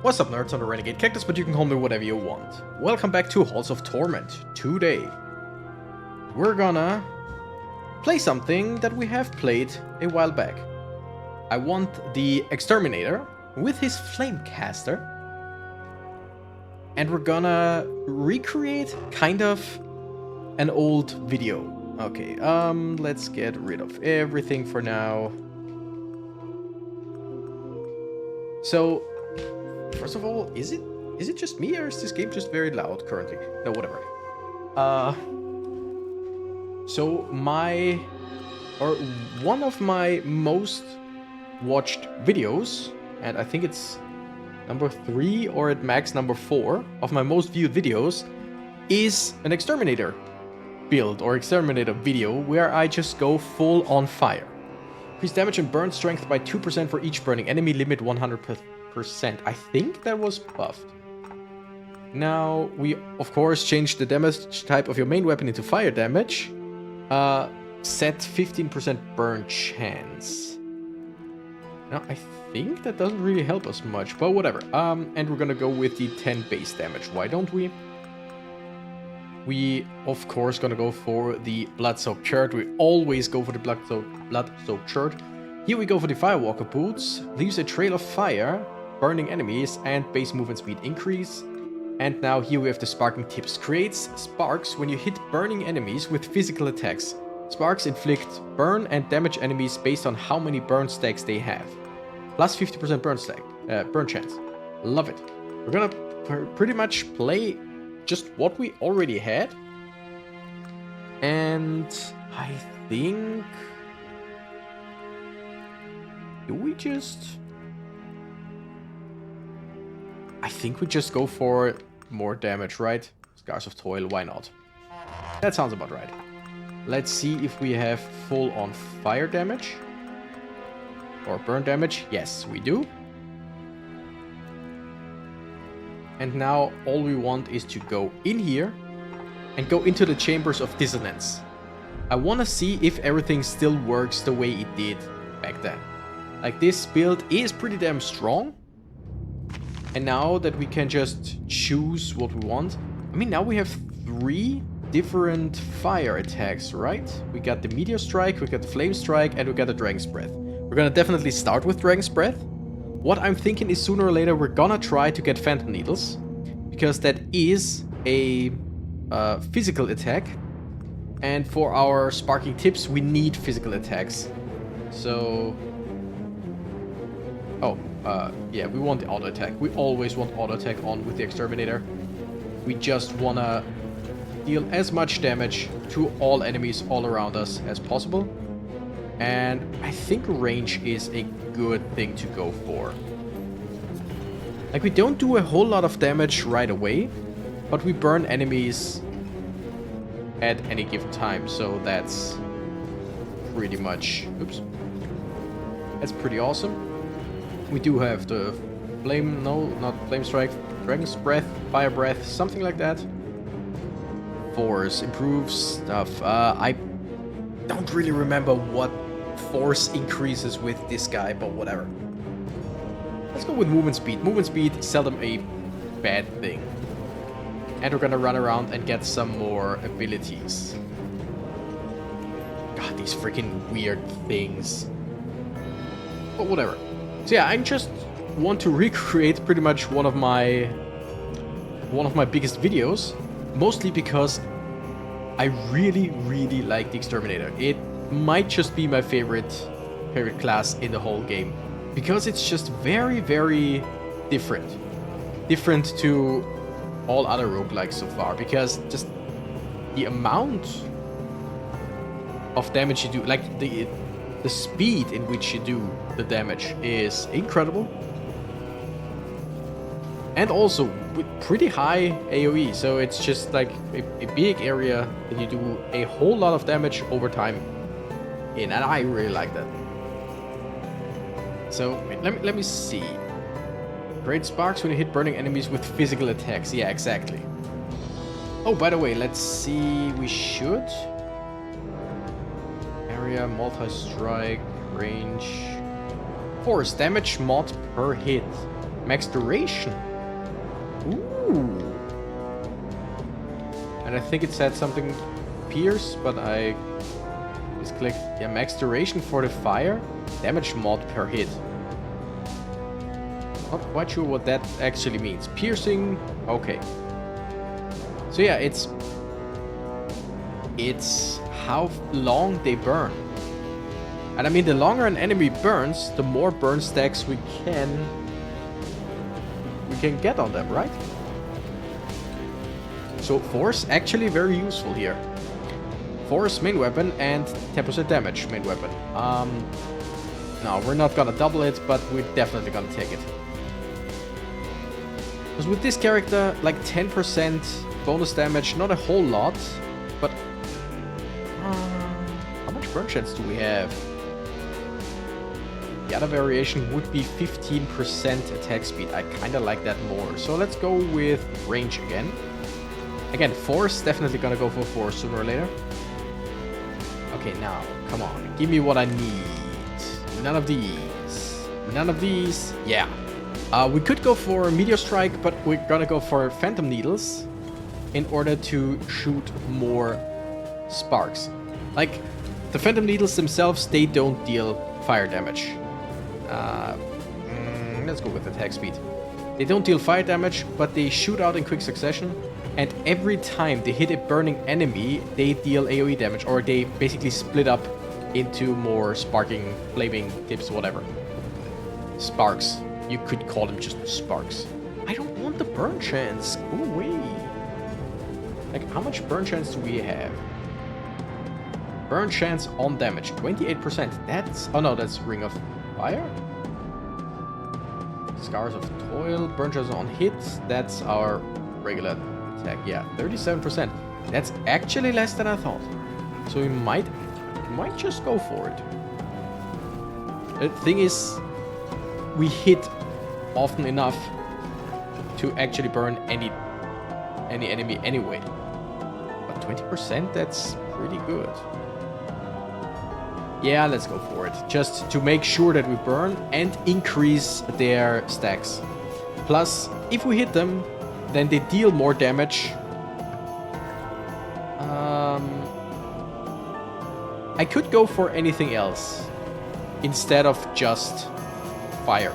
What's up, nerds on the Renegade Cactus, but you can call me whatever you want. Welcome back to Halls of Torment. Today, we're gonna play something that we have played a while back. I want the Exterminator with his Flamecaster, and we're gonna recreate kind of an old video. Okay, let's get rid of everything for now. So, first of all, is it just me, or is this game just very loud currently? No, whatever. So one of my most watched videos, and I think it's number 3 or at max number 4 of my most viewed videos, is an Exterminator build or Exterminator video where I just go full on fire. Increase damage and burn strength by 2% for each burning enemy, limit 100%. I think that was buffed. Now, we of course changed the damage type of your main weapon into fire damage. Set 15% burn chance. Now, I think that doesn't really help us much, but whatever. And we're gonna go with the 10 base damage. Why don't we? We, of course, gonna go for the Blood-Soaked Shirt. We always go for the Blood-Soaked Shirt. Here we go for the Firewalker Boots. Leaves a trail of fire, burning enemies, and base movement speed increase. And now here we have the Sparking Tips. Creates sparks when you hit burning enemies with physical attacks. Sparks inflict burn and damage enemies based on how many burn stacks they have. Plus 50% burn chance. Love it. We're gonna pretty much play just what we already had. And I think... I think we just go for more damage, right? Scars of Toil, why not? That sounds about right. Let's see if we have full on fire damage. Or burn damage. Yes, we do. And now all we want is to go in here and go into the Chambers of Dissonance. I want to see if everything still works the way it did back then. Like, this build is pretty damn strong. And now that we can just choose what we want. I mean, now we have 3 different fire attacks, right? We got the Meteor Strike, we got the Flame Strike, and we got the Dragon's Breath. We're gonna definitely start with Dragon's Breath. What I'm thinking is sooner or later we're gonna try to get Phantom Needles, because that is a physical attack, and for our Sparking Tips we need physical attacks. So, yeah, we want the auto attack. We always want auto attack on with the Exterminator. We just wanna deal as much damage to all enemies all around us as possible. And I think range is a good thing to go for. Like, we don't do a whole lot of damage right away, but we burn enemies at any given time, so that's pretty much... Oops. That's pretty awesome. We do have the Flame... No, not Flame Strike. Dragon's Breath, Fire Breath, something like that. Force improves stuff. I don't really remember what force increases with this guy, but whatever. Let's go with movement speed. Movement speed is seldom a bad thing. And we're gonna run around and get some more abilities. God, these freaking weird things. But whatever. So yeah, I just want to recreate pretty much one of my biggest videos, mostly because I really, really like the Exterminator. It might just be my favorite class in the whole game, because it's just very, very different to all other roguelikes so far, because just the amount of damage you do, like the speed in which you do the damage is incredible, and also with pretty high AoE, so it's just like a big area that you do a whole lot of damage over time in, and I really like that. So let me see. Great sparks when you hit burning enemies with physical attacks. Yeah, exactly. Oh, by the way, let's see. We should area, multi-strike, range, force damage mod per hit. Max duration. Ooh. And I think it said something pierce, but I just clicked. Yeah, max duration for the fire. Damage mod per hit. Not quite sure what that actually means. Piercing. Okay. So yeah, it's how long they burn. And I mean, the longer an enemy burns, the more burn stacks we can get on them, right? So force actually very useful here. Force main weapon and 10% damage main weapon. No, we're not gonna double it, but we're definitely gonna take it. Because with this character, like 10% bonus damage, not a whole lot, but how much burn chance do we have? The other variation would be 15% attack speed. I kind of like that more. So let's go with range again. Again, force, definitely gonna go for force sooner or later. Okay, now, come on. Give me what I need. None of these. None of these. Yeah. We could go for Meteor Strike, but we're gonna go for Phantom Needles in order to shoot more sparks. Like, the Phantom Needles themselves, they don't deal fire damage. Let's go with attack speed. They don't deal fire damage, but they shoot out in quick succession. And every time they hit a burning enemy, they deal AoE damage, or they basically split up into more sparking, flaming tips, whatever. Sparks. You could call them just sparks. I don't want the burn chance. Go away. Like, how much burn chance do we have? Burn chance on damage. 28%. That's... Oh no, that's Ring of Fire? Scars of Toil. Burn chance on hits. That's our regular attack. Yeah, 37%. That's actually less than I thought. So we might just go for it. The thing is, we hit often enough to actually burn any enemy anyway. But 20%, that's pretty good. Yeah, let's go for it. Just to make sure that we burn and increase their stacks. Plus, if we hit them, then they deal more damage. I could go for anything else instead of just fire.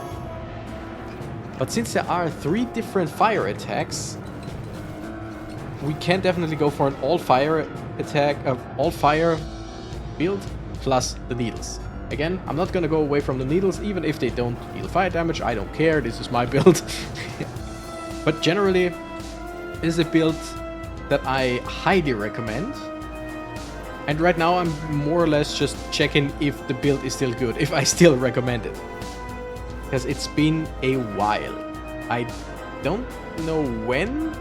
But since there are 3 different fire attacks, we can definitely go for an all-fire attack, all-fire build plus the needles. Again, I'm not gonna go away from the needles, even if they don't deal fire damage. I don't care, this is my build. But generally, it is a build that I highly recommend. And right now I'm more or less just checking if the build is still good, if I still recommend it. Because it's been a while. I don't know when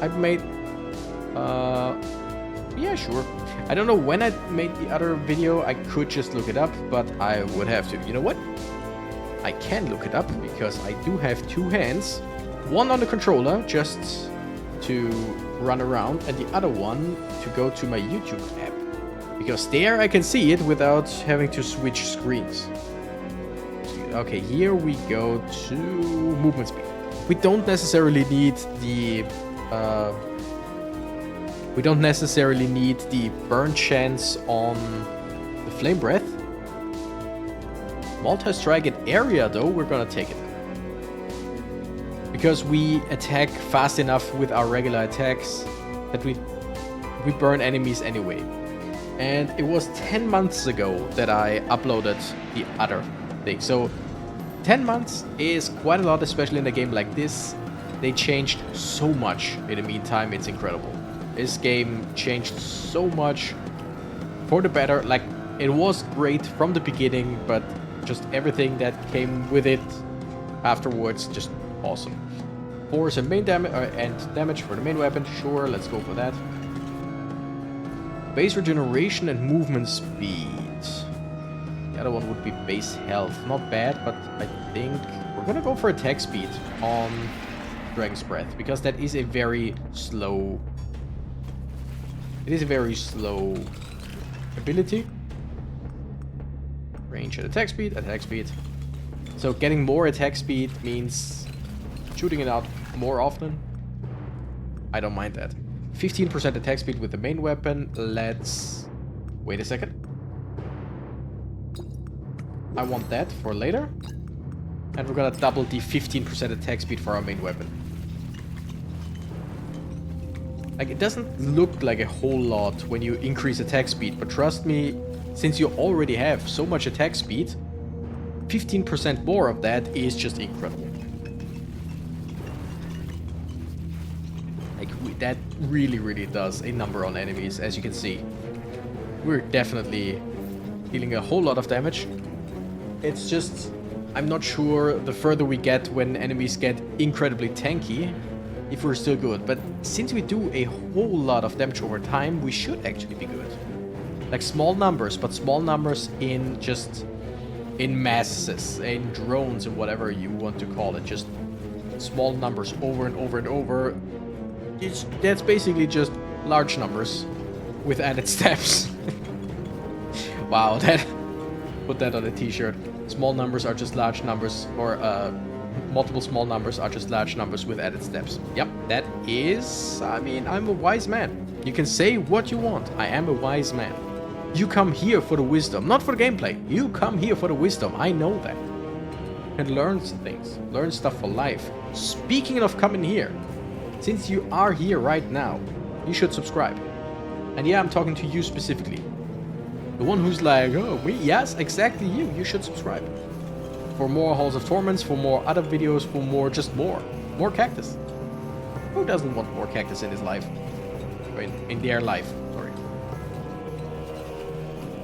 I've made... yeah, sure. I don't know when I made the other video. I could just look it up, but I would have to. You know what? I can look it up because I do have 2 hands. One on the controller, just to run around, and the other one to go to my YouTube app. Because there I can see it without having to switch screens. Okay, here we go to movement speed. We don't necessarily need the... we don't necessarily need the burn chance on the flame breath. Multi-strike in area though, we're gonna take it. Because we attack fast enough with our regular attacks that we burn enemies anyway. And it was 10 months ago that I uploaded the other thing. So 10 months is quite a lot, especially in a game like this. They changed so much in the meantime, it's incredible. This game changed so much for the better. Like, it was great from the beginning, but just everything that came with it afterwards, just awesome. Force and main damage and damage for the main weapon, sure, let's go for that. Base regeneration and movement speed. The other one would be base health. Not bad, but I think we're gonna go for attack speed on Dragon's Breath, because that is a very slow... It is a very slow ability. Range and attack speed, So getting more attack speed means shooting it out more often. I don't mind that. 15% attack speed with the main weapon. Let's... Wait a second. I want that for later. And we're gonna double the 15% attack speed for our main weapon. Like, it doesn't look like a whole lot when you increase attack speed, but trust me, since you already have so much attack speed, 15% more of that is just incredible. Like, that really does a number on enemies, as you can see. We're definitely dealing a whole lot of damage. It's just, I'm not sure the further we get when enemies get incredibly tanky, if we're still good. But since we do a whole lot of damage over time, we should actually be good. Like small numbers, but small numbers in just... in masses, in drones, and whatever you want to call it. Just small numbers over and over and over. That's basically just large numbers with added steps. Wow, that... Put that on a t-shirt. Small numbers are just large numbers, or multiple small numbers are just large numbers with added steps. Yep, that is... I mean, I'm a wise man. You can say what you want. I am a wise man. You come here for the wisdom, not for the gameplay. You come here for the wisdom. I know that. And learn things. Learn stuff for life. Speaking of coming here, since you are here right now, you should subscribe. And yeah, I'm talking to you specifically. The one who's like, oh, me? Yes, exactly you. You should subscribe. For more Halls of Torments, for more other videos, for more, just more. More cactus. Who doesn't want more cactus in his life? In their life, sorry.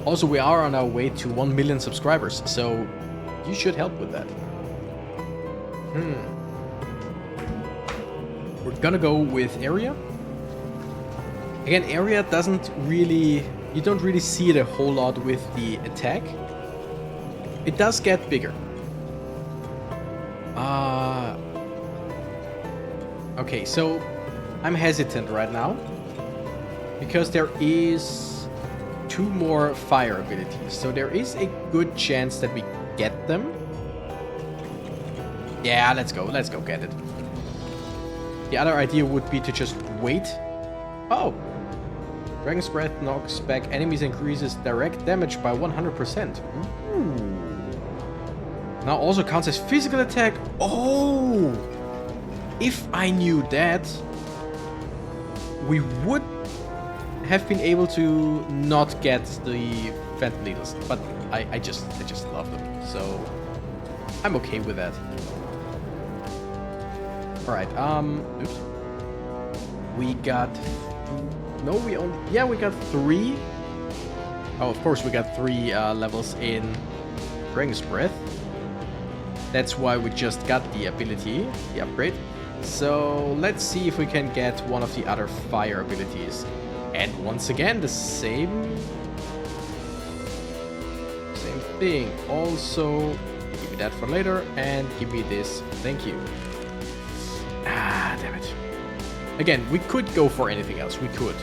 Also, we are on our way to 1 million subscribers, so you should help with that. We're gonna go with area. Again, area doesn't really... You don't really see it a whole lot with the attack. It does get bigger. Okay, so I'm hesitant right now. Because there is 2 more fire abilities. So there is a good chance that we get them. Yeah, let's go get it. The other idea would be to just wait. Oh! Dragon's Breath knocks back enemies, increases direct damage by 100%. Ooh. Now also counts as physical attack. Oh! If I knew that, we would have been able to not get the Phantom Needles. But I just love them. So I'm okay with that. Alright, oops. We got... No, we only... Yeah, we got 3. Oh, of course we got 3 levels in Dragon's Breath. That's why we just got the ability, the upgrade. So let's see if we can get one of the other fire abilities. And once again, the same thing. Also, give me that for later, and give me this. Thank you. Ah, damn it. Again, we could go for anything else. We could.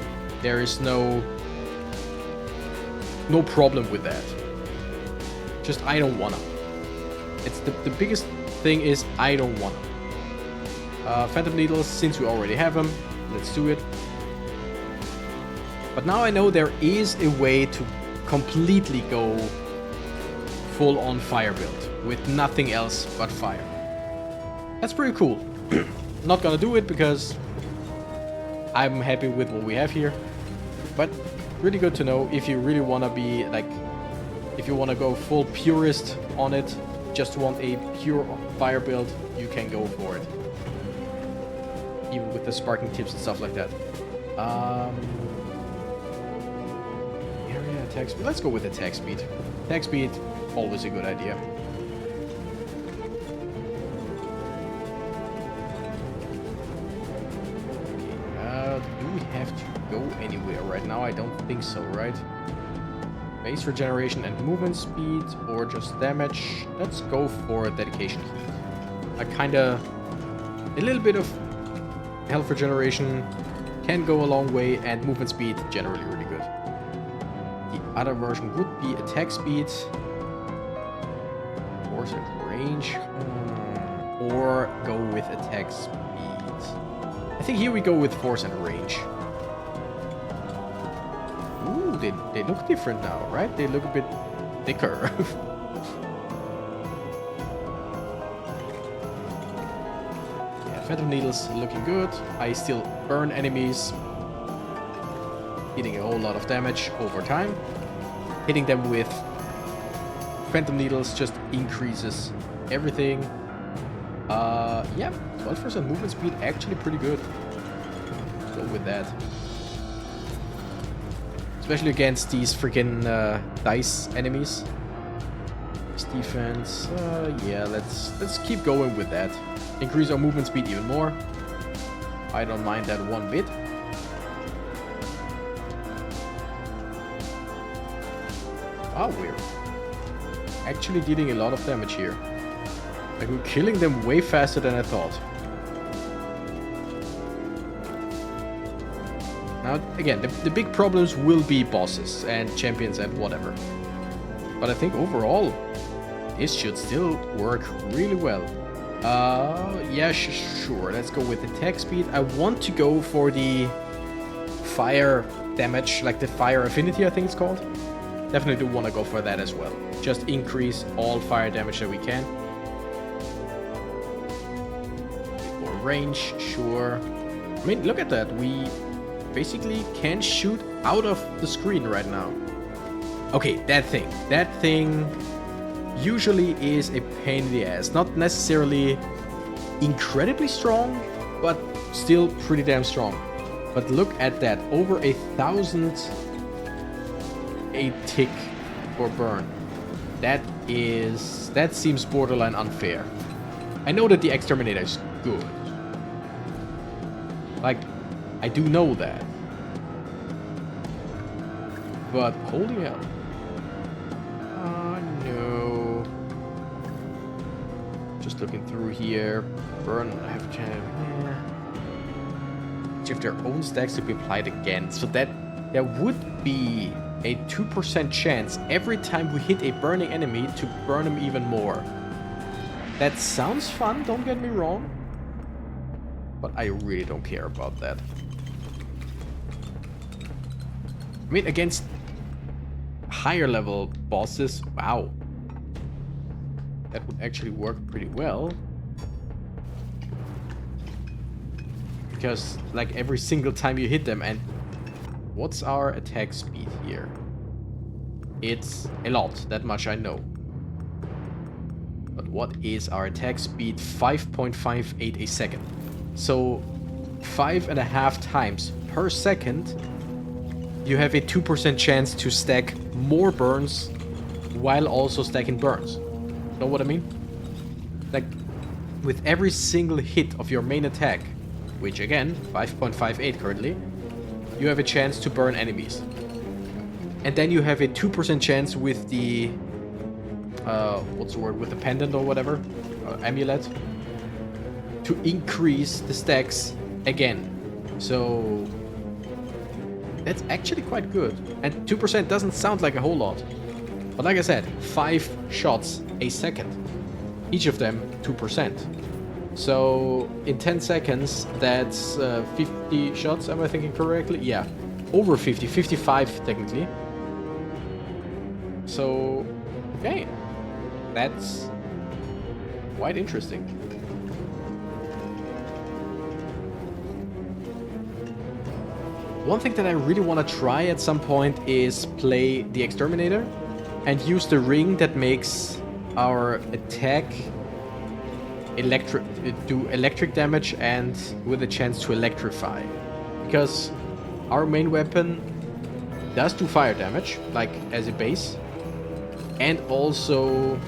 There is no problem with that. Just I don't wanna. It's the biggest thing is I don't wanna. Phantom Needles, since we already have them, let's do it. But now I know there is a way to completely go full on fire build with nothing else but fire. That's pretty cool. Not gonna do it because I'm happy with what we have here, but really good to know if you really want to be like, if you want to go full purist on it, just want a pure fire build, you can go for it. Even with the sparking tips and stuff like that. Area attack speed. Let's go with attack speed. Attack speed, always a good idea. Do we have to go anywhere right now? I don't think so, right? Base regeneration and movement speed, or just damage. Let's go for dedication heat. A little bit of health regeneration can go a long way, and movement speed generally really good. The other version would be attack speed. Force and range. Or go with attack speed. I think here we go with force and range. Ooh, they look different now, right? They look a bit thicker. Yeah, Phantom Needles looking good. I still burn enemies. Hitting a whole lot of damage over time. Hitting them with Phantom Needles just increases everything. Yeah, 12% movement speed, actually pretty good. Go with that. Especially against these freaking dice enemies. This defense, yeah, let's keep going with that. Increase our movement speed even more. I don't mind that one bit. Oh, we're actually dealing a lot of damage here. Like, we're killing them way faster than I thought. Now, again, the big problems will be bosses and champions and whatever. But I think overall, this should still work really well. Yeah, sure. Let's go with attack speed. I want to go for the fire damage, like the fire affinity, I think it's called. Definitely do want to go for that as well. Just increase all fire damage that we can. For range, sure. I mean, look at that. We basically can shoot out of the screen right now. Okay, that thing usually is a pain in the ass. Not necessarily incredibly strong, but still pretty damn strong. But look at that, over 1,000 a tick for burn. That seems borderline unfair. I know that the Exterminator is good. Like, I do know that. But holy hell. No. Just looking through here. Burn, I have to have their own stacks to be applied again. So that there would be a 2% chance every time we hit a burning enemy to burn them even more. That sounds fun, don't get me wrong. But I really don't care about that. I mean, against higher level bosses, wow. That would actually work pretty well. Because, like, every single time you hit them, and what's our attack speed here? It's a lot, that much I know. But what is our attack speed? 5.58 a second. So 5.5 times per second, you have a 2% chance to stack more burns while also stacking burns. Know what I mean? Like, with every single hit of your main attack, which again, 5.58 currently, you have a chance to burn enemies. And then you have a 2% chance with the, what's the word, with the pendant or whatever, amulet, to increase the stacks again. So that's actually quite good. And 2% doesn't sound like a whole lot. But like I said, 5 shots a second. Each of them 2%. So in 10 seconds, that's 50 shots, am I thinking correctly? Yeah, over 50, 55 technically. So, okay, that's quite interesting. One thing that I really want to try at some point is play the Exterminator and use the ring that makes our attack do electric damage and with a chance to electrify. Because our main weapon does do fire damage, like as a base, and also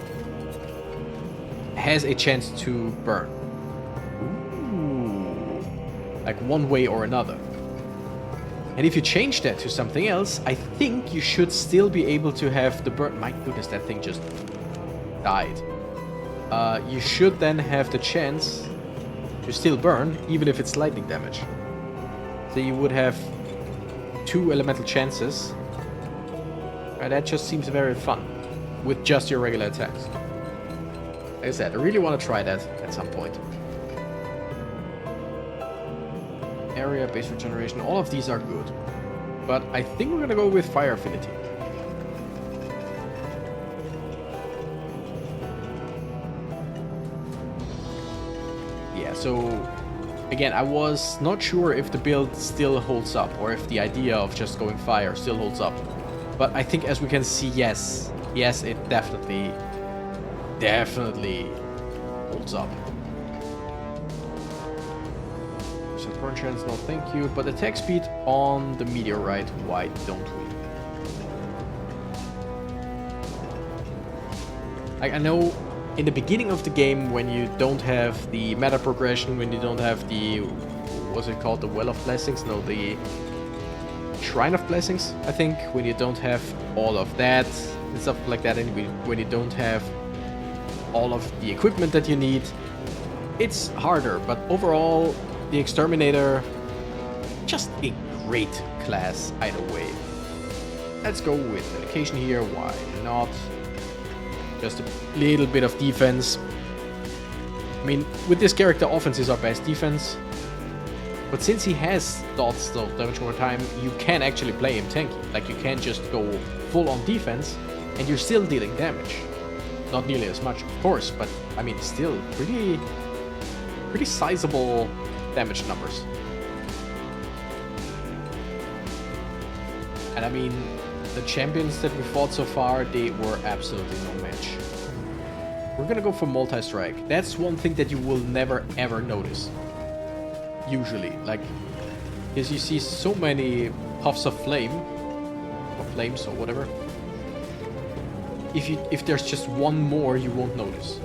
has a chance to burn. Ooh. Like one way or another. And if you change that to something else, I think you should still be able to have the burn. My goodness, that thing just died. You should then have the chance to still burn, even if it's lightning damage. So you would have 2 elemental chances. And that just seems very fun with just your regular attacks. Like I said, I really want to try that at some point. Area, base regeneration, all of these are good. But I think we're gonna go with fire affinity. Yeah, so again, I was not sure if the build still holds up or if the idea of just going fire still holds up. But I think as we can see, yes, it definitely holds up. So burn chance, no thank you. But attack speed on the meteorite, why don't we? I know in the beginning of the game, when you don't have the meta progression, when you don't have the, what's it called, the Well of Blessings? No, the Shrine of Blessings, I think. When you don't have all of that and stuff like that, and when you don't have all of the equipment that you need, it's harder. But overall, the Exterminator, just a great class either way. Let's go with medication here, why not? Just a little bit of defense. I mean, with this character, offense is our best defense. But since he has dots, though, damage over time, you can actually play him tanky. Like, you can just go full on defense, and you're still dealing damage. Not nearly as much, of course, but, I mean, still pretty sizable damage numbers. And I mean, the champions that we fought so far, they were absolutely no match. We're gonna go for multi-strike. That's one thing that you will never ever notice. Usually, like, because you see so many puffs of flame, or flames or whatever. If there's just one more, you won't notice.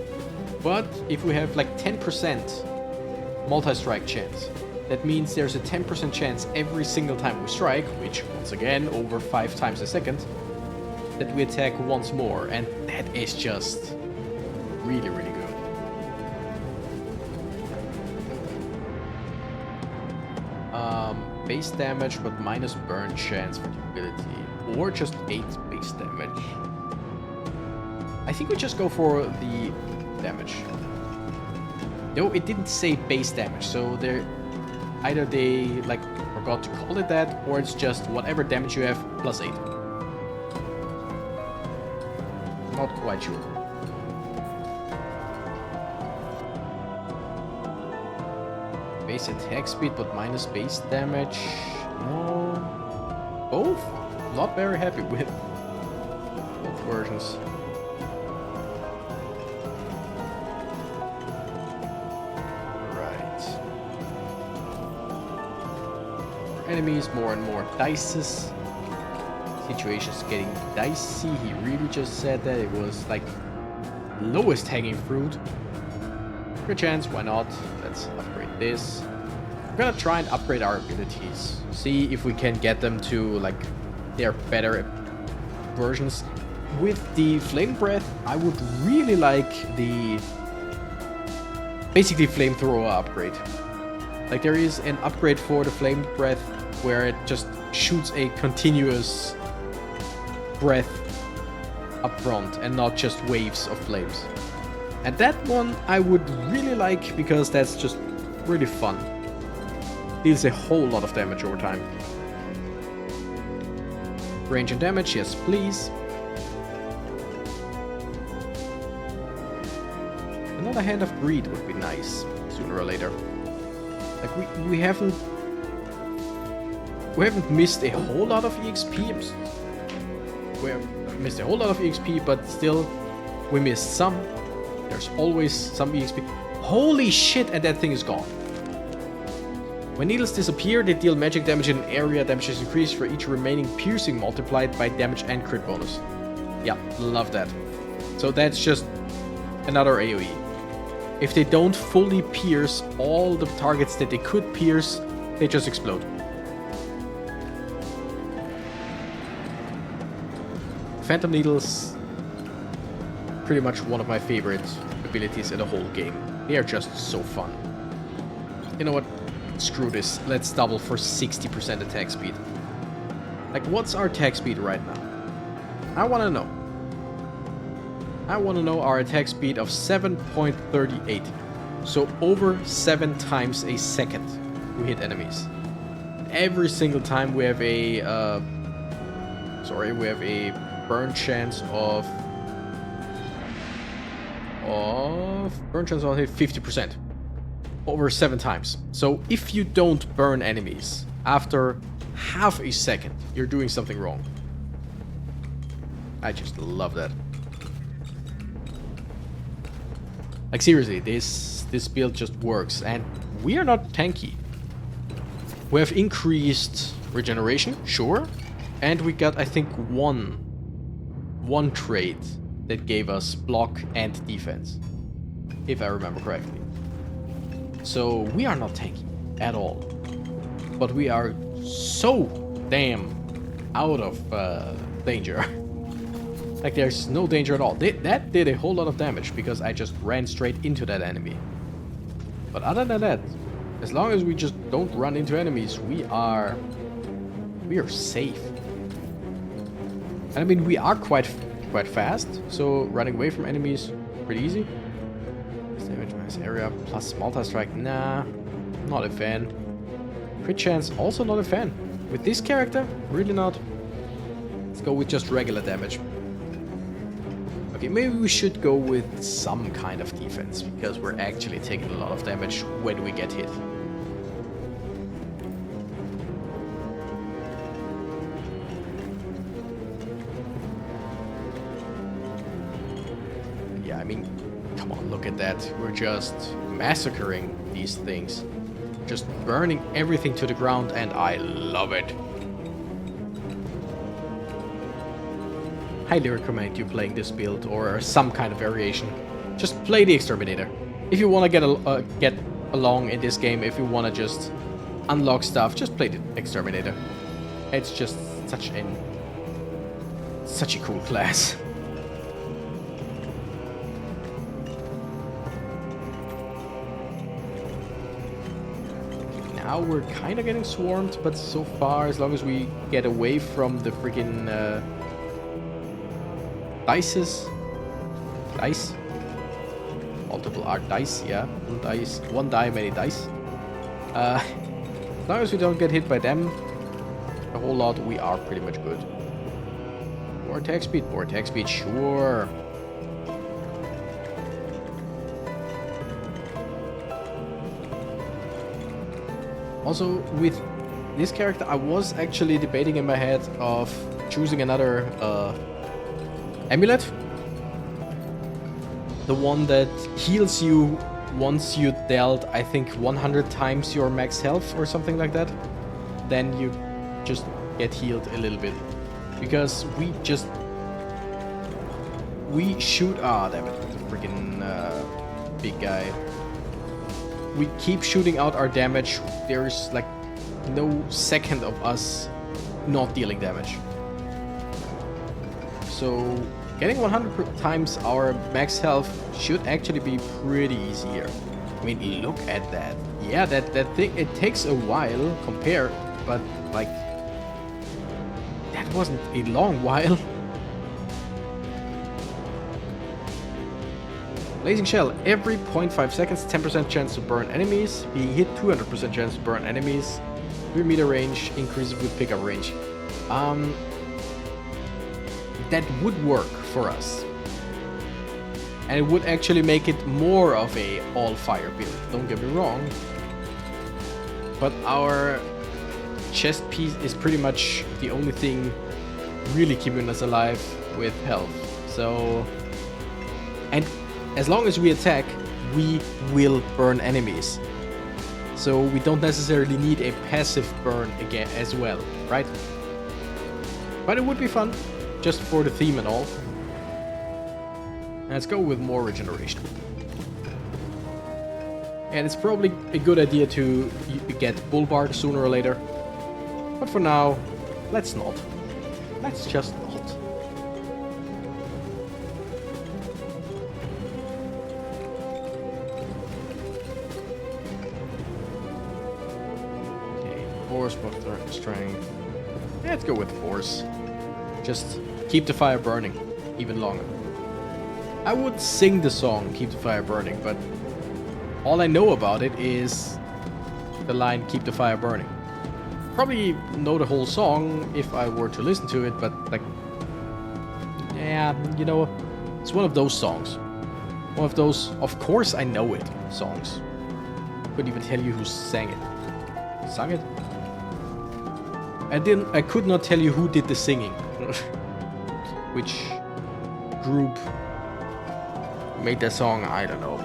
But if we have like 10% multi-strike chance, that means there's a 10% chance every single time we strike, which once again over 5 times a second, that we attack once more, and that is just really, really good. Base damage, but minus burn chance for the ability, or just 8 base damage. I think we just go for the damage. No, it didn't say base damage, so either they like forgot to call it that, or it's just whatever damage you have plus 8. Not quite sure. Base attack speed, but minus base damage. No. Both? Not very happy with both versions. Enemies, more and more dices. Situation's getting dicey. He really just said that. It was like lowest hanging fruit. Good chance, why not? Let's upgrade this. We're gonna try and upgrade our abilities. See if we can get them to like their better versions. With the Flame Breath, I would really like the basically Flamethrower upgrade. Like, there is an upgrade for the Flame Breath where it just shoots a continuous breath up front and not just waves of flames. And that one I would really like, because that's just really fun. Deals a whole lot of damage over time. Range and damage, yes please. Another Hand of Greed would be nice, sooner or later. Like, we haven't missed a whole lot of EXP. We have missed a whole lot of EXP, but still, we missed some. There's always some EXP. Holy shit, and that thing is gone. When needles disappear, they deal magic damage in an area. Damage is increased for each remaining piercing multiplied by damage and crit bonus. Yeah, love that. So that's just another AoE. If they don't fully pierce all the targets that they could pierce, they just explode. Phantom Needles, pretty much one of my favorite abilities in the whole game. They are just so fun. You know what? Screw this. Let's double for 60% attack speed. Like, what's our attack speed right now? I want to know. I want to know our attack speed of 7.38. So over 7 times a second we hit enemies. Every single time we have a burn chance of burn chance of 50%. Over 7 times. So if you don't burn enemies after half a second, you're doing something wrong. I just love that. Like seriously, this build just works, and we are not tanky. We have increased regeneration, sure, and we got, I think, one trait that gave us block and defense, if I remember correctly. So we are not tanky at all, but we are so damn out of danger. Like there's no danger at all. That did a whole lot of damage because I just ran straight into that enemy. But other than that, as long as we just don't run into enemies, we are safe. And I mean, we are quite fast, so running away from enemies pretty easy. Damage mass area plus multi-strike, nah, not a fan. Crit chance, also not a fan. With this character, really not. Let's go with just regular damage. Okay, maybe we should go with some kind of defense, because we're actually taking a lot of damage when we get hit. Yeah, I mean, come on, look at that. We're just massacring these things. Just burning everything to the ground, and I love it. Highly recommend you playing this build or some kind of variation. Just play the Exterminator. If you want to get along in this game, if you want to just unlock stuff, just play the Exterminator. It's just such a cool class. Now we're kind of getting swarmed, but so far, as long as we get away from the freaking dice. Multiple art dice, yeah. One die, many dice. As long as we don't get hit by them a whole lot, we are pretty much good. More attack speed, sure. Also, with this character, I was actually debating in my head of choosing another amulet. The one that heals you once you dealt, I think, 100 times your max health or something like that. Then you just get healed a little bit. Because we shoot... Ah, damn it. The freaking big guy. We keep shooting out our damage. There's like no second of us not dealing damage. So getting 100 times our max health should actually be pretty easy here. I mean, look at that. Yeah, that thing, it takes a while compared, but like that wasn't a long while. Blazing Shell, every 0.5 seconds, 10% chance to burn enemies. Being hit, 200% chance to burn enemies. 3 meter range increases with pickup range. That would work for us. And it would actually make it more of a all-fire build, don't get me wrong. But our chest piece is pretty much the only thing really keeping us alive with health. So... And as long as we attack, we will burn enemies. So we don't necessarily need a passive burn again as well, right? But it would be fun, just for the theme and all. And let's go with more regeneration. And it's probably a good idea to get Bullbark sooner or later. But for now, let's not. Let's just not. Force, both strength. Yeah, let's go with force. Just keep the fire burning even longer. I would sing the song Keep the Fire Burning, but all I know about it is the line Keep the Fire Burning. Probably know the whole song if I were to listen to it, but like, yeah, you know, it's one of those songs. One of those, of course I know it, songs. Couldn't even tell you who sang it. Sang it? I could not tell you who did the singing. Which group made that song, I don't know.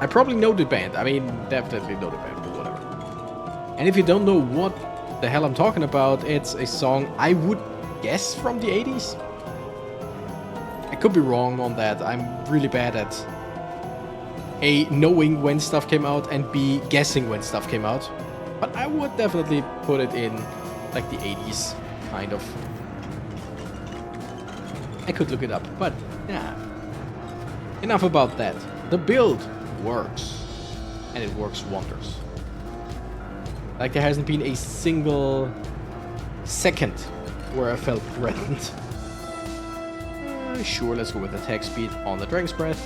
I probably know the band. I mean, definitely know the band, but whatever. And if you don't know what the hell I'm talking about, it's a song I would guess from the 80s. I could be wrong on that. I'm really bad at A, knowing when stuff came out, and B, guessing when stuff came out. But I would definitely put it in like the 80s, kind of. I could look it up, but yeah. Enough about that. The build works, and it works wonders. Like there hasn't been a single second where I felt threatened. Sure, let's go with attack speed on the Dragon's Breath.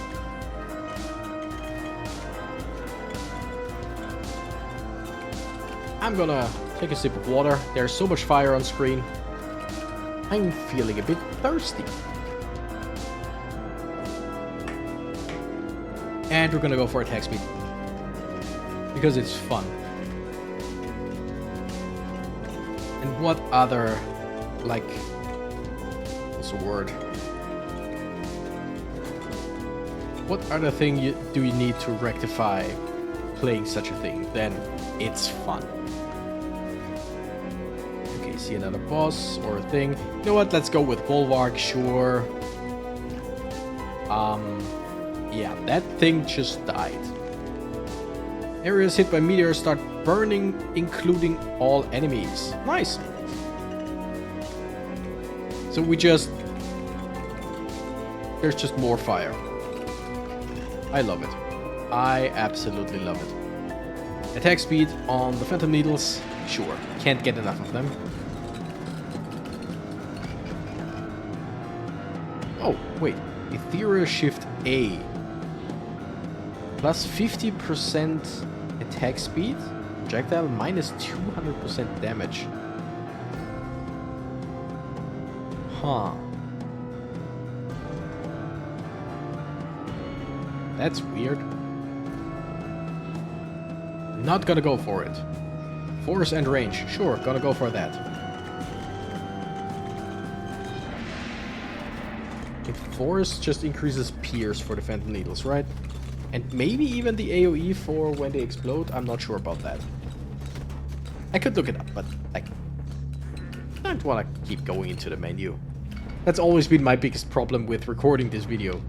I'm gonna take a sip of water. There's so much fire on screen. I'm feeling a bit thirsty. And we're gonna go for attack speed. Because it's fun. And what other, like, what's the word? What other thing do you need to rectify playing such a thing? Then it's fun. Okay, see another boss or a thing. You know what? Let's go with Bulwark, sure. Yeah, that thing just died. Areas hit by meteors start burning, including all enemies. Nice. So there's just more fire. I love it. I absolutely love it. Attack speed on the Phantom Needles, sure. Can't get enough of them. Oh, wait. Ethereal Shift A. Plus 50% attack speed. Projectile minus 200% damage. Huh. That's weird. Not gonna go for it. Force and range. Sure, gonna go for that. Force just increases pierce for the Phantom Needles, right? And maybe even the AoE for when they explode. I'm not sure about that. I could look it up, but like, I don't want to keep going into the menu. That's always been my biggest problem with recording this video.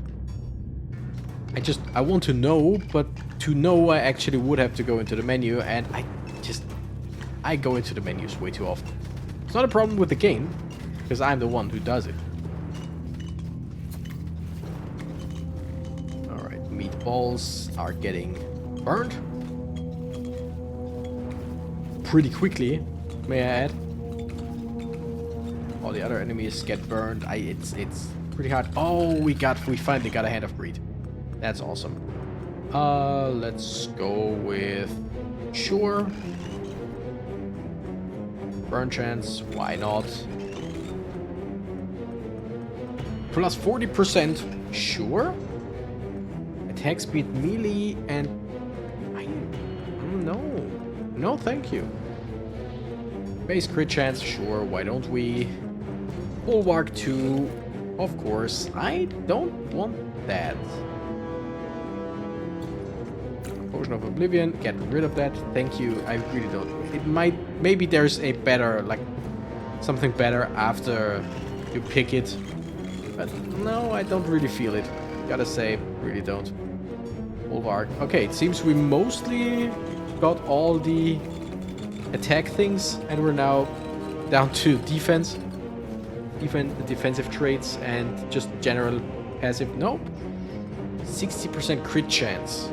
I want to know, but to know I actually would have to go into the menu, and I go into the menus way too often. It's not a problem with the game, because I'm the one who does it. Alright, meatballs are getting burned. Pretty quickly, may I add. All the other enemies get burned. It's pretty hard. Oh, we finally got a Hand of Greed. That's awesome. Let's go with sure. Burn chance, why not? Plus 40%, sure. Attack speed melee and no, thank you. Base crit chance, sure. Why don't we? Bulwark 2, of course. I don't want that. Potion of Oblivion, get rid of that. Thank you. I really don't. Maybe there's a better, like, something better after you pick it. But no, I don't really feel it. Gotta say, really don't. Bulwark. Okay, it seems we mostly got all the attack things, and we're now down to defense. Even the defensive traits and just general passive. Nope. 60% crit chance.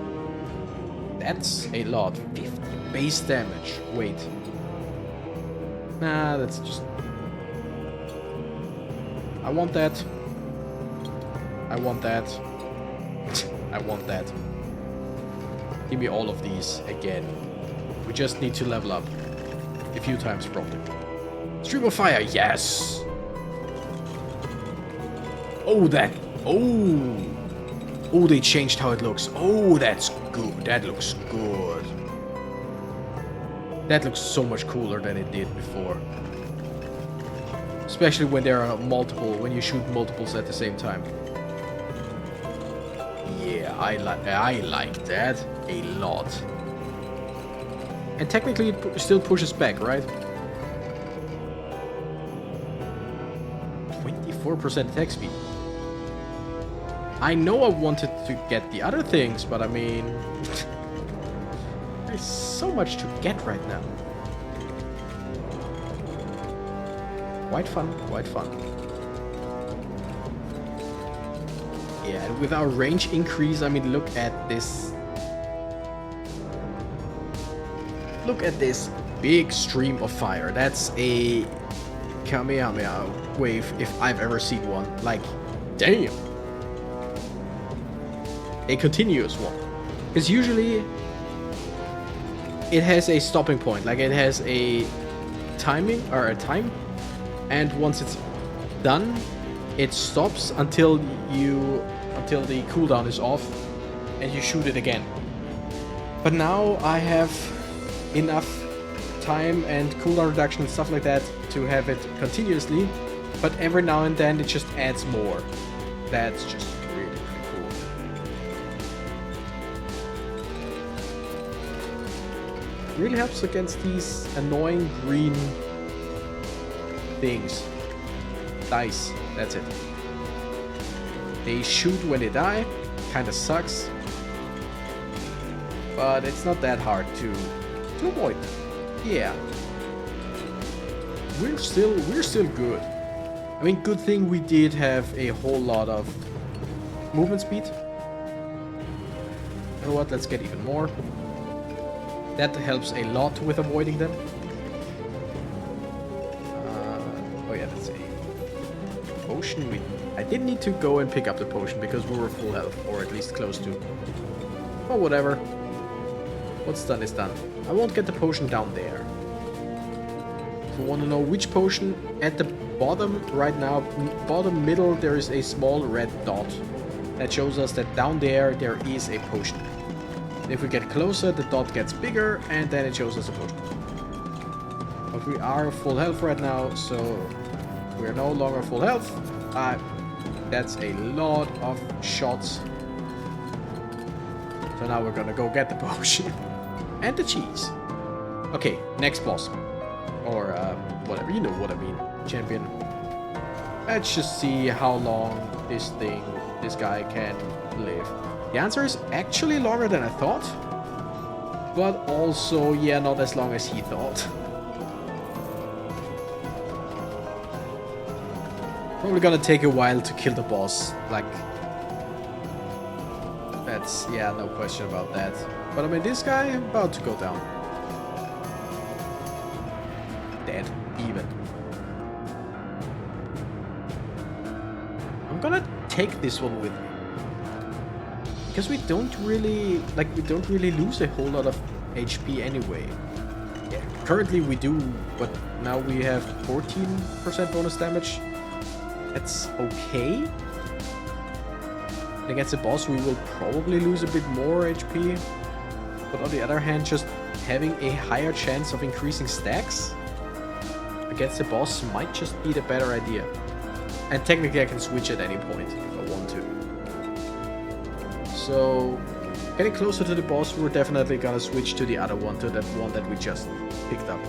That's a lot. 50 base damage. Wait. Nah, that's just... I want that. I want that. I want that. Give me all of these again. We just need to level up a few times probably. Stream of fire, yes! Oh, that... Oh! Oh, they changed how it looks. Oh, that's good. That looks good. That looks so much cooler than it did before. Especially when there are multiple, when you shoot multiples at the same time. Yeah, I like that a lot. And technically it still pushes back, right? 24% attack speed. I know I wanted to get the other things, but I mean... there's so much to get right now. Quite fun, quite fun. Yeah, and with our range increase, I mean, look at this. Look at this big stream of fire. That's a Kamehameha wave if I've ever seen one. Like, damn. A continuous one. Because usually it has a stopping point. Like, it has a timing or a time. And once it's done, it stops until the cooldown is off and you shoot it again. But now I have enough time and cooldown reduction and stuff like that to have it continuously, but every now and then it just adds more. That's just really, really cool. Really helps against these annoying green things. Dice, that's it. They shoot when they die, kinda sucks. But it's not that hard to avoid. Yeah. We're still good. I mean, good thing we did have a whole lot of movement speed. You know what, let's get even more. That helps a lot with avoiding them. Oh yeah, that's a potion. I didn't need to go and pick up the potion because we were full health, or at least close to. Oh, whatever. What's done is done. I won't get the potion down there. If you want to know which potion, at the bottom right now, bottom middle, there is a small red dot that shows us that down there is a potion. If we get closer, the dot gets bigger, and then it shows us a potion. But we are full health right now, so we are no longer full health. That's a lot of shots. So now we're gonna go get the potion. And the cheese. Okay, next boss. Or, whatever, you know what I mean. Champion. Let's just see how long this guy can live. The answer is actually longer than I thought. But also, yeah, not as long as he thought. Probably gonna take a while to kill the boss. Like, that's, yeah, no question about that. But I mean, this guy about to go down. Dead, even. I'm gonna take this one with me. Because we don't really lose a whole lot of HP anyway. Yeah, currently we do, but now we have 14% bonus damage. That's okay. Against the boss, we will probably lose a bit more HP. But on the other hand, just having a higher chance of increasing stacks against the boss might just be the better idea. And technically I can switch at any point if I want to. So, getting closer to the boss, we're definitely gonna switch to the other one, to that one that we just picked up.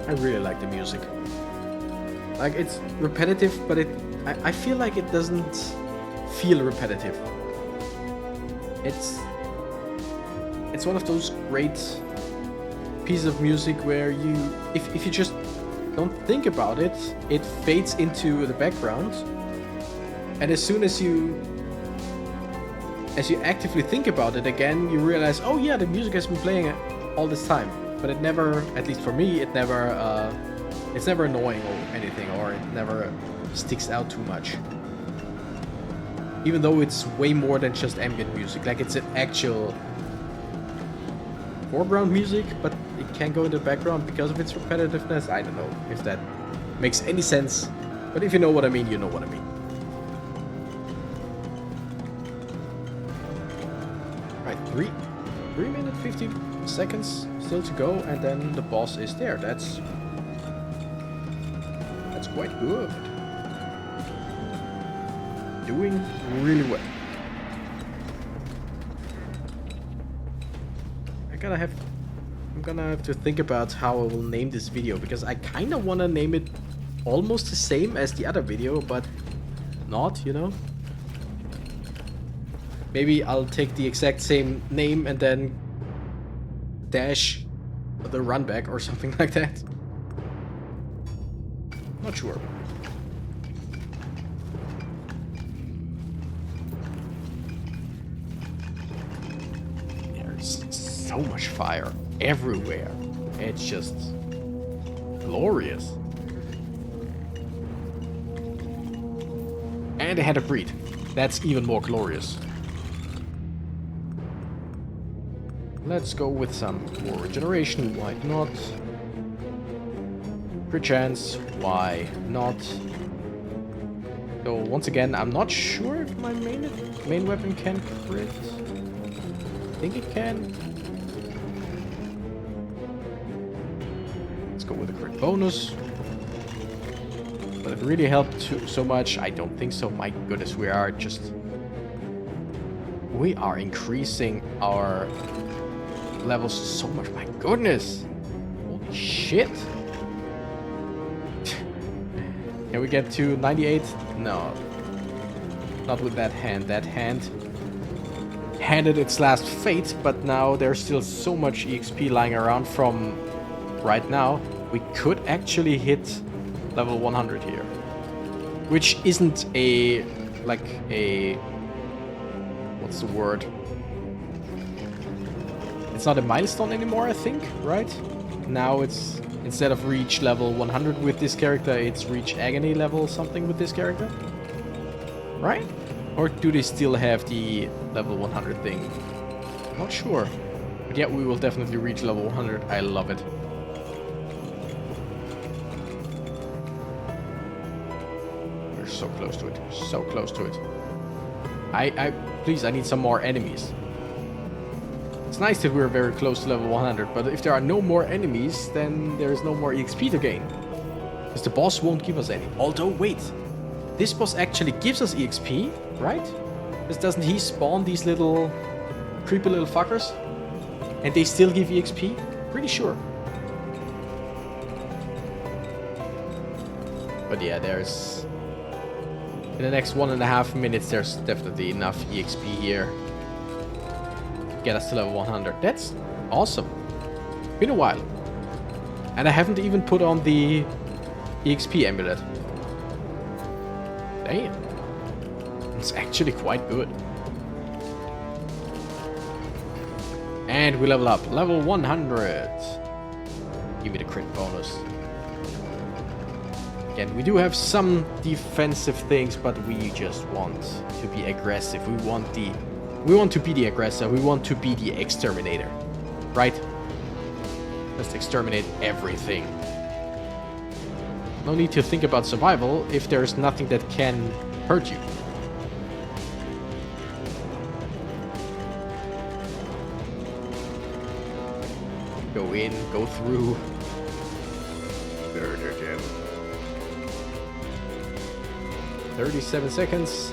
I really like the music. Like, it's repetitive, but I feel like it doesn't feel repetitive. It's one of those great pieces of music where you, if you just don't think about it, it fades into the background, and as soon as you as you actively think about it again, you realize, oh yeah, the music has been playing all this time. But it never, at least for me, it's never annoying or anything, or it never sticks out too much. Even though it's way more than just ambient music, like it's an actual foreground music, but it can't go in the background because of its repetitiveness. I don't know if that makes any sense, but if you know what I mean, you know what I mean. Right, 3 minutes 50 seconds still to go, and then the boss is there. That's quite good. Doing really well. I'm gonna have to think about how I will name this video, because I kind of want to name it almost the same as the other video, but not, you know? Maybe I'll take the exact same name and then dash the run back or something like that. Not sure. There's so much fire everywhere. It's just glorious. And they had a breed. That's even more glorious. Let's go with some more regeneration. Why not? Crit chance. Why not? So once again, I'm not sure if my main weapon can crit. I think it can. Let's go with a crit bonus. But it really helped so much? I don't think so. My goodness, we are increasing our levels so much. My goodness. Holy shit. Can we get to 98? No. Not with that hand. That hand handed its last fate, but now there's still so much EXP lying around from right now. We could actually hit level 100 here. Which isn't what's the word? It's not a milestone anymore, I think, right? Now it's, instead of reach level 100 with this character, it's reach agony level something with this character. Right? Or do they still have the level 100 thing? Not sure. But yeah, we will definitely reach level 100. I love it. We're so close to it. So close to it. Please, I need some more enemies. It's nice that we're very close to level 100, but if there are no more enemies, then there's no more EXP to gain. Because the boss won't give us any. Although, wait. This boss actually gives us EXP, right? Because doesn't he spawn these little creepy little fuckers? And they still give EXP? Pretty sure. But yeah, there's... in the next 1.5 minutes, there's definitely enough EXP here. Get us to level 100. That's awesome. Been a while. And I haven't even put on the EXP amulet. Damn. It's actually quite good. And we level up. Level 100. Give me the crit bonus. Again, we do have some defensive things, but we just want to be aggressive. We want to be the aggressor. We want to be the exterminator. Right? Just exterminate everything. No need to think about survival if there's nothing that can hurt you. Go in, go through. Murder them. 37 seconds.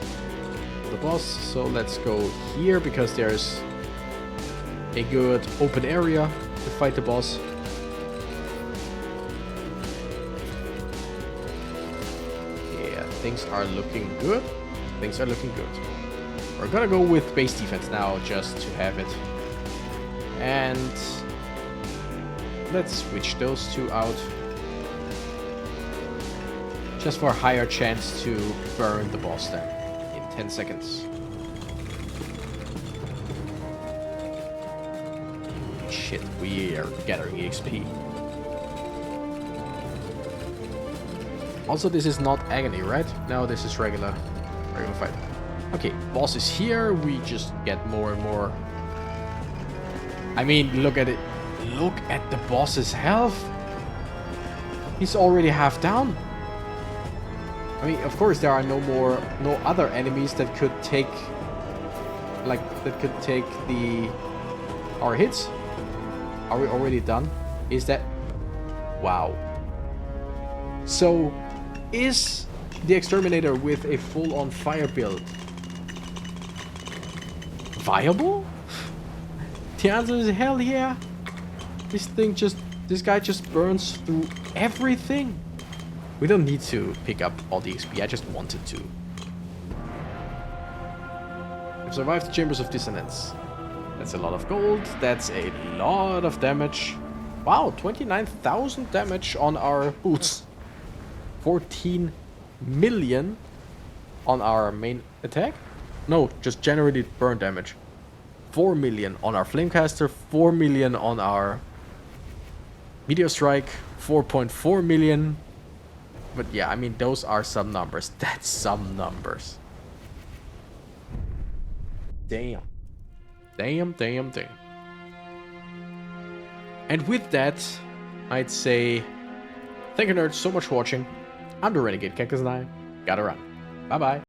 The boss, so let's go here because there's a good open area to fight the boss. Yeah, things are looking good. Things are looking good. We're gonna go with base defense now just to have it. And let's switch those two out. Just for a higher chance to burn the boss then. 10 seconds. We are gathering EXP. Also, this is not agony, right? No, this is regular fight. Okay, boss is here. We just get more and more. I mean, look at it. Look at the boss's health. He's already half down. I mean, of course, there are no other enemies that could take, our hits. Are we already done? Is that, wow. So, is the Exterminator with a full-on fire build viable? The answer is hell yeah. This guy just burns through everything. We don't need to pick up all the XP, I just wanted to. We've survived the Chambers of Dissonance. That's a lot of gold, that's a lot of damage. Wow, 29,000 damage on our boots. 14 million on our main attack? No, just generated burn damage. 4 million on our Flamecaster, 4 million on our Meteor Strike, 4.4 million. But yeah, I mean, those are some numbers. That's some numbers. Damn. Damn, damn, damn. And with that, I'd say, thank you nerds so much for watching. I'm the Renegade Cactus and I gotta run. Bye bye.